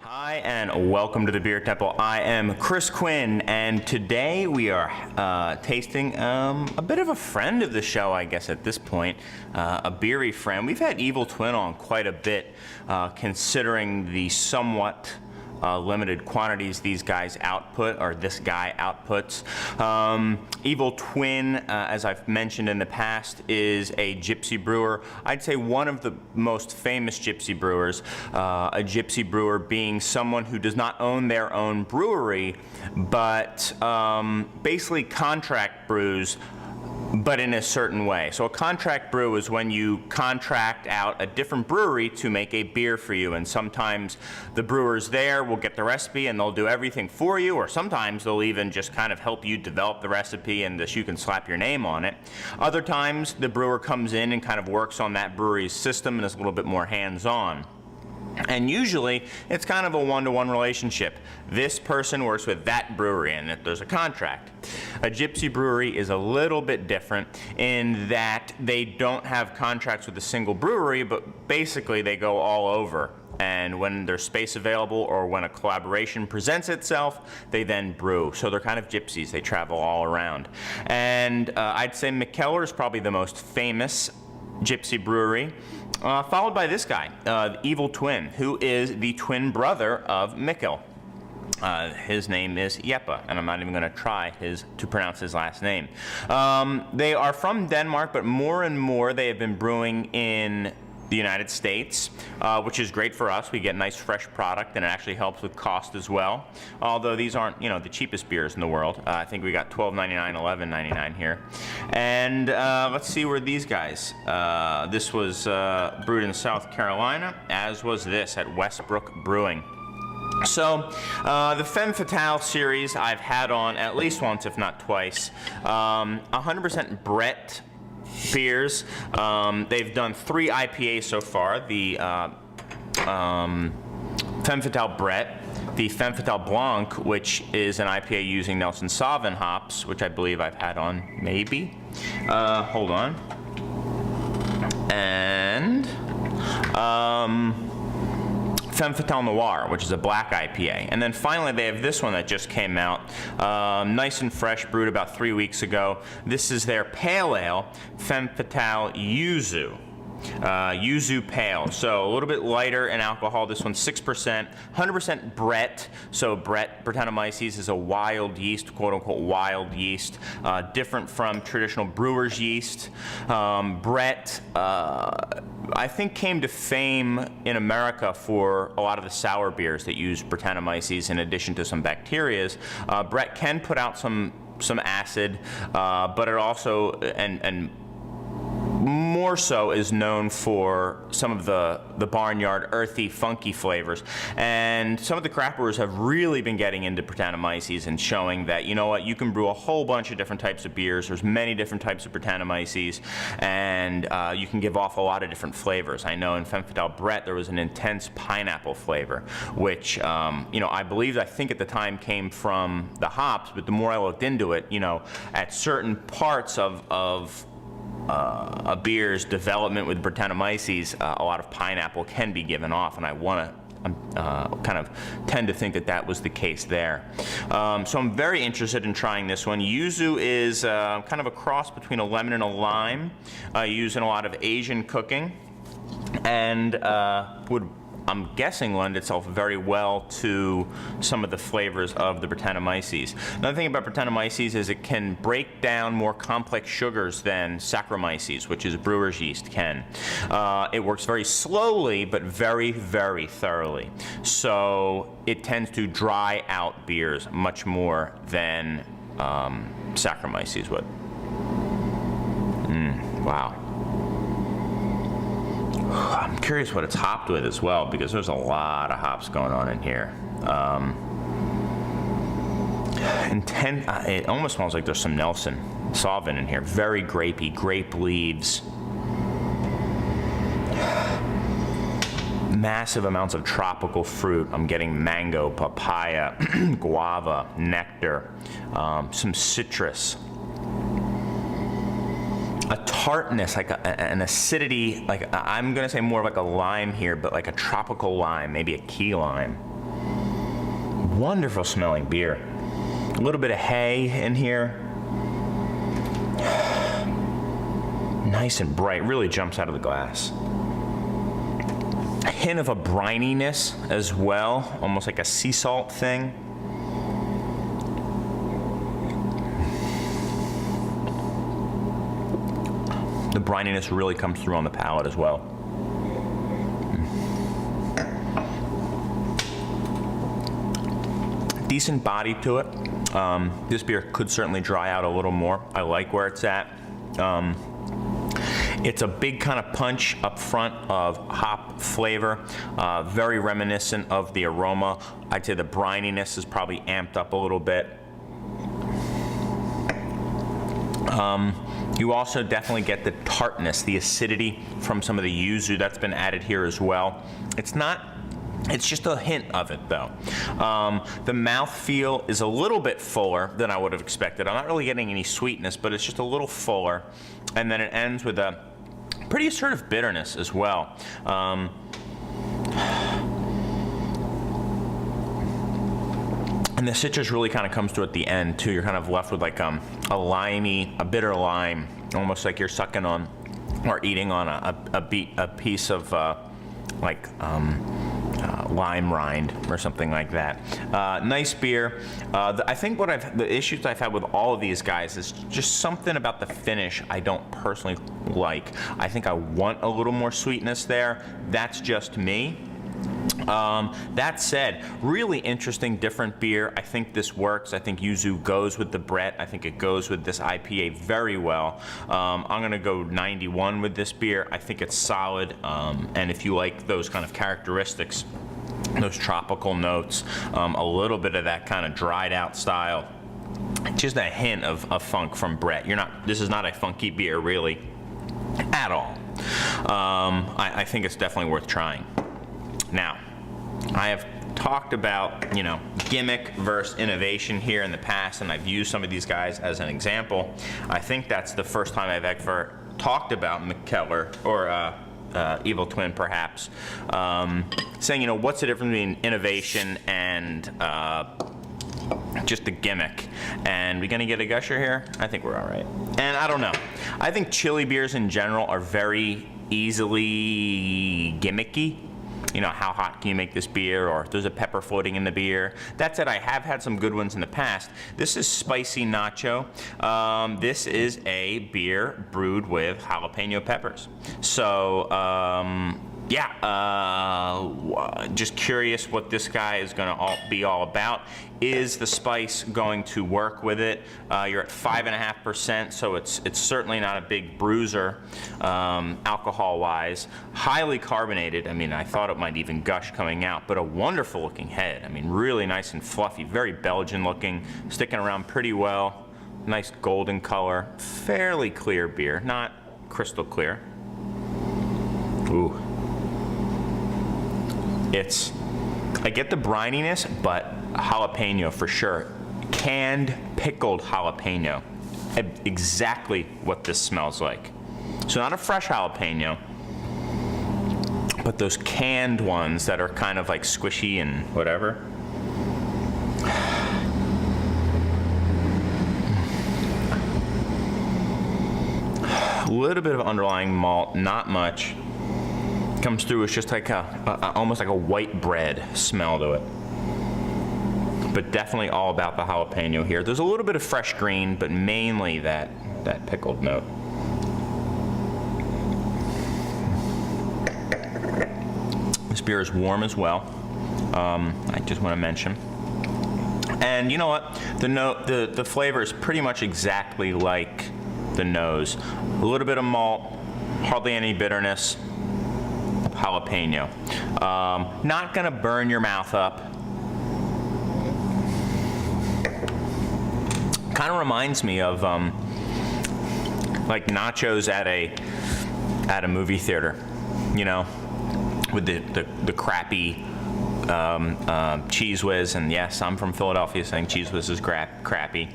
Hi and welcome to the Beer Temple. I am Chris Quinn, and today we are tasting a bit of a friend of the show, I guess at this point, a beery friend. We've had Evil Twin on quite a bit, considering the somewhat limited quantities these guys output, or this guy outputs. Evil Twin, as I've mentioned in the past, is a gypsy brewer. I'd say one of the most famous gypsy brewers. A gypsy brewer being someone who does not own their own brewery, but basically contract brews, but in a certain way. So a contract brew is when you contract out a different brewery to make a beer for you, and sometimes the brewers there will get the recipe and they'll do everything for you, or sometimes they'll even just kind of help you develop the recipe and you can slap your name on it. Other times the brewer comes in and kind of works on that brewery's system and is a little bit more hands-on. And usually, it's kind of a one-to-one relationship. This person works with that brewery, and there's a contract. A gypsy brewery is a little bit different in that they don't have contracts with a single brewery, but basically they go all over. And when there's space available or when a collaboration presents itself, they then brew. So they're kind of gypsies. They travel all around. And I'd say Mikkeller is probably the most famous gypsy brewery, followed by this guy, Evil Twin, who is the twin brother of Mikkel. His name is Jeppe, and I'm not even going to try to pronounce his last name. They are from Denmark, but more and more they have been brewing in the United States, which is great for us. We get nice fresh product, and it actually helps with cost as well. Although these aren't, the cheapest beers in the world. I think we got $12.99, $11.99 here. And let's see where these guys. This was brewed in South Carolina, as was this at Westbrook Brewing. So, the Femme Fatale series I've had on at least once, if not twice. 100% Brett beers. They've done 3 IPAs so far. The Femme Fatale Brett, the Femme Fatale Blanc, which is an IPA using Nelson Sauvin hops, which I believe I've had on, maybe. Hold on. And Femme Fatale Noir, which is a black IPA. And then finally they have this one that just came out, nice and fresh, brewed about 3 weeks ago. This is their pale ale, Femme Fatale Yuzu. Yuzu Pale, so a little bit lighter in alcohol. This one's 6%, 100% Brett. So Brettanomyces is a wild yeast, quote unquote wild yeast, different from traditional brewer's yeast. Brett, I think, came to fame in America for a lot of the sour beers that use Brettanomyces in addition to some bacterias. Brett can put out some acid, but it also, and more so, is known for some of the barnyard, earthy, funky flavors. And some of the craft brewers have really been getting into Brettanomyces and showing that, you know what, you can brew a whole bunch of different types of beers. There's many different types of Brettanomyces, and you can give off a lot of different flavors. I know in Femme Fatale Brett there was an intense pineapple flavor, which, I think at the time came from the hops, but the more I looked into it, at certain parts of a beer's development with Brettanomyces, a lot of pineapple can be given off, and I kind of tend to think that was the case there. So I'm very interested in trying this one. Yuzu is kind of a cross between a lemon and a lime, used in a lot of Asian cooking, and I'm guessing lend itself very well to some of the flavors of the Brettanomyces. Another thing about Brettanomyces is it can break down more complex sugars than Saccharomyces, which is brewer's yeast, can. It works very slowly, but very, very thoroughly. So it tends to dry out beers much more than Saccharomyces would. Wow. I'm curious what it's hopped with as well, because there's a lot of hops going on in here. It almost smells like there's some Nelson Sauvin in here. Very grapey, grape leaves. Massive amounts of tropical fruit. I'm getting mango, papaya, guava, nectar, some citrus. A tartness, like an acidity, like I'm gonna say more of like a lime here, but like a tropical lime, maybe a key lime. Wonderful smelling beer. A little bit of hay in here. Nice and bright, really jumps out of the glass. A hint of a brininess as well, almost like a sea salt thing. The brininess really comes through on the palate as well. Decent body to it. This beer could certainly dry out a little more. I like where it's at. It's a big kind of punch up front of hop flavor, very reminiscent of the aroma. I'd say the brininess is probably amped up a little bit. You also definitely get the tartness, the acidity from some of the yuzu that's been added here as well. It's just a hint of it though. The mouthfeel is a little bit fuller than I would have expected. I'm not really getting any sweetness, but it's just a little fuller. And then it ends with a pretty assertive bitterness as well. And the citrus really kind of comes through at the end too. You're kind of left with like a bitter lime, almost like you're sucking on or eating on a piece of lime rind or something like that. Nice beer. I think the issues I've had with all of these guys is just something about the finish I don't personally like. I think I want a little more sweetness there. That's just me. That said, really interesting, different beer. I think this works. I think Yuzu goes with the Brett. I think it goes with this IPA very well. I'm gonna go 91 with this beer. I think it's solid, and if you like those kind of characteristics, those tropical notes, a little bit of that kind of dried out style, just a hint of funk from Brett. This is not a funky beer really at all. I think it's definitely worth trying. Now, I have talked about, gimmick versus innovation here in the past, and I've used some of these guys as an example. I think that's the first time I've ever talked about McKellar or Evil Twin, perhaps, saying, what's the difference between innovation and just a gimmick? And we gonna get a gusher here? I think we're all right. And I don't know. I think chili beers in general are very easily gimmicky. How hot can you make this beer, or if there's a pepper floating in the beer. That said, I have had some good ones in the past. This is Spicy Nacho. This is a beer brewed with jalapeno peppers. So, just curious what this guy is going to be all about. Is the spice going to work with it? You're at 5.5%, so it's certainly not a big bruiser alcohol-wise. Highly carbonated. I mean, I thought it might even gush coming out, but a wonderful looking head. I mean, really nice and fluffy, very Belgian looking, sticking around pretty well. Nice golden color, fairly clear beer, not crystal clear. Ooh. I get the brininess, but jalapeno for sure. Canned, pickled jalapeno. Exactly what this smells like. So not a fresh jalapeno, but those canned ones that are kind of like squishy and whatever. A little bit of underlying malt, not much. Comes through, it's just like almost like a white bread smell to it. But definitely all about the jalapeno here. There's a little bit of fresh green, but mainly that pickled note. This beer is warm as well. I just want to mention. And you know what? The flavor is pretty much exactly like the nose. A little bit of malt, hardly any bitterness. Jalapeno. Not gonna burn your mouth up. Kind of reminds me of like nachos at a movie theater, with the crappy Cheese Whiz. And yes, I'm from Philadelphia, saying Cheese Whiz is crappy.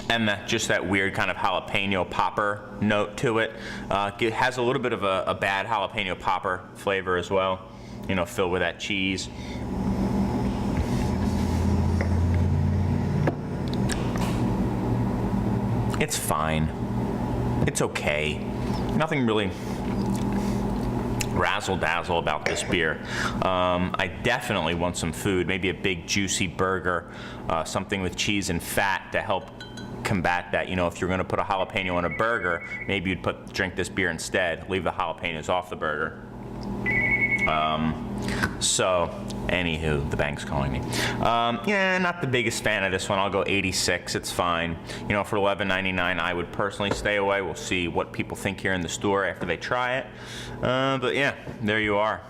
And just that weird kind of jalapeno popper note to it. It has a little bit of a bad jalapeno popper flavor as well, filled with that cheese. It's fine. It's okay. Nothing really razzle-dazzle about this beer. I definitely want some food, maybe a big juicy burger, something with cheese and fat to help combat that. You know, if you're going to put a jalapeno on a burger, maybe you'd drink this beer instead, leave the jalapenos off the burger. So, anywho, the bank's calling me. Yeah, not the biggest fan of this one. I'll go 86. It's fine. You know, for $11.99, I would personally stay away. We'll see what people think here in the store after they try it. But yeah, there you are.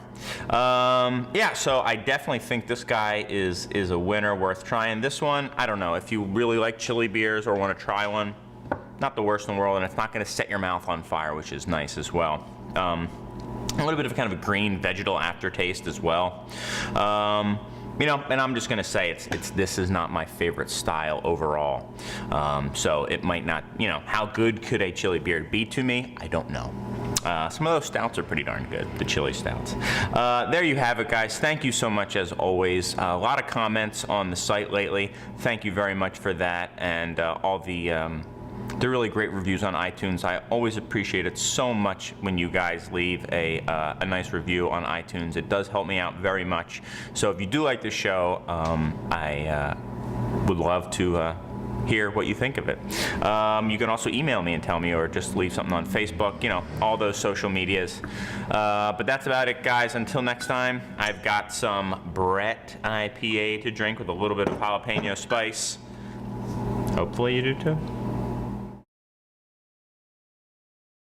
Yeah, so I definitely think this guy is a winner, worth trying. This one, I don't know. If you really like chili beers or want to try one, not the worst in the world, and it's not going to set your mouth on fire, which is nice as well. A little bit of kind of a green vegetal aftertaste as well. You know, and I'm just gonna say this is not my favorite style overall. So it might not, you know, how good could a chili beer be to me? I don't know. Some of those stouts are pretty darn good, the chili stouts. There you have it, guys. Thank you so much, as always. A lot of comments on the site lately. Thank you very much for that, and all the really great reviews on iTunes. I always appreciate it so much when you guys leave a nice review on iTunes. It does help me out very much. So if you do like the show, I would love to hear what you think of it. You can also email me and tell me, or just leave something on Facebook, you know, all those social medias. But that's about it, guys. Until next time, I've got some Brett IPA to drink with a little bit of jalapeno spice. Hopefully you do too.